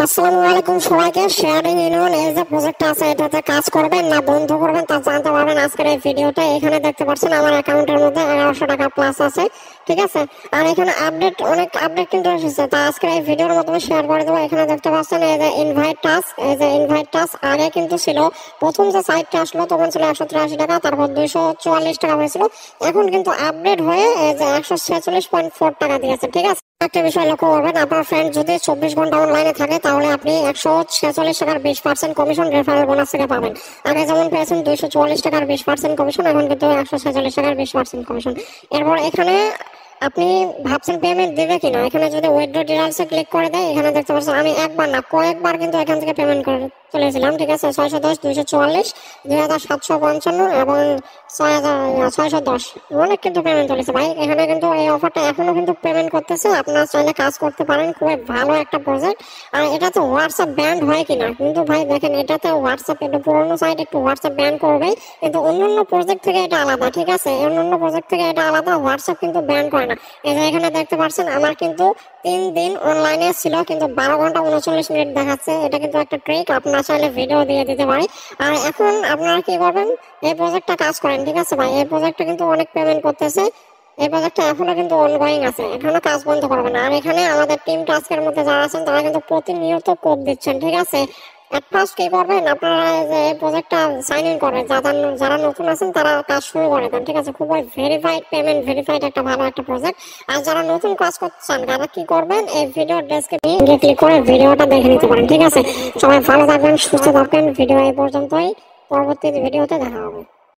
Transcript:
আসসালামু আলাইকুম সবাইকে। শেয়ারিং ইউনিয়ন এই যে প্রজেক্ট আছে এটাতে কাজ করবেন না বন্ধ করবেন তা জানতে পারবেন আজকের এই ভিডিওটা। এখানে দেখতে পাচ্ছেন আমার অ্যাকাউন্টের মধ্যে 1100 টাকা প্লাস আছে, ঠিক আছে। আর এখানে অনেক আপডেট কিন্তু এসেছে, তা আজকের এই ভিডিওর মাধ্যমে শেয়ার করে দেবো। এখানে দেখতে পাচ্ছেন এই যে ইনভাইট টাস্ক আগে কিন্তু ছিল, প্রথম যে সাইটটা আসলো তখন ছিল 183 টাকা, তারপর 244 টাকা হয়েছিল। এখন কিন্তু আপডেট হয়ে এই যে 146.4 টাকা দিয়েছে, ঠিক আছে। একটা বিষয় লক্ষ্য করবেন, আপনার ফ্রেন্ড যদি 24 ঘন্টা অনলাইনে থাকে তাহলে আপনি 146 টাকার 20% কমিশন রেফারেল বোনাস থেকে পাবেন। আগে যেমন পেয়েছেন 244 টাকার 20% কমিশন, এখন কিন্তু 146 টাকার 20% কমিশন। এরপর এখানে আপনি ভাবছেন পেমেন্ট দেবে কিনা, এখানে যদি উইথড্র ডিটেইলসে ক্লিক করে দেয়, এখানে দেখতে পাচ্ছেন আমি একবার না কয়েকবার কিন্তু এখান থেকে পেমেন্ট করে চলেছিলাম, ঠিক আছে। 610, 244, 2755 এবং 610 অনেক কিন্তু পেমেন্ট চলেছে ভাই। এখানে কিন্তু এই অফারটা এখনো কিন্তু পেমেন্ট করতেছে, আপনারা চাইলে কাজ করতে পারেন। খুবই ভালো একটা প্রজেক্ট। আর এটাতে হোয়াটসঅ্যাপ ব্যান্ড হয় কিনা, কিন্তু ভাই দেখেন এটাতে হোয়াটসঅ্যাপ, একটু পুরোনো সাইট একটু হোয়াটসঅ্যাপ ব্যান্ড করবে, কিন্তু অন্যান্য প্রজেক্ট থেকে এটা আলাদা, ঠিক আছে। অন্যান্য প্রজেক্ট থেকে এটা আলাদা, হোয়াটসঅ্যাপ কিন্তু ব্যান্ড করে না। এই যে এখানে দেখতে পাচ্ছেন আমার কিন্তু 3 দিন অনলাইনে ছিল, কিন্তু 12 ঘন্টা 39 মিনিট দেখাচ্ছে। এটা কিন্তু একটা ট্রিক, আপনারা চাইলে ভিডিও দিয়ে দিতে পারি। আর এখন আপনারা কি করবেন, এই প্রজেক্টটা কাজ করেন, ঠিক আছে ভাই। এই প্রজেক্টটা কিন্তু অনেক পেমেন্ট করতেছে, এই প্রজেক্টটা এখনো কিন্তু অনগোয়িং আছে, এখনো কাজ বন্ধ করবে না। আর এখানে আমাদের টিম টাস্কের মধ্যে যারা আছেন তারা কিন্তু প্রতিনিয়ত কোড দিচ্ছেন, ঠিক আছে। এট ফার্স্ট কি করবেন, আপনারা যে এই প্রজেক্টটা সাইন ইন করেন, যারা নতুন আছেন তারা কাজ শুরু করে দেন, ঠিক আছে। খুবই ভেরিফাইড পেমেন্ট, ভেরিফাইড একটা ভালো একটা প্রজেক্ট। আর যারা নতুন কাজ করছেন তারা কি করবেন, এই ভিডিওর ডেসক্রিপশনে ক্লিক করে ভিডিওটা দেখে নিতে পারেন, ঠিক আছে। সবাই ভালো থাকবেন, সুস্থ থাকবেন। ভিডিও এই পর্যন্তই, পরবর্তী ভিডিওতে দেখা হবে।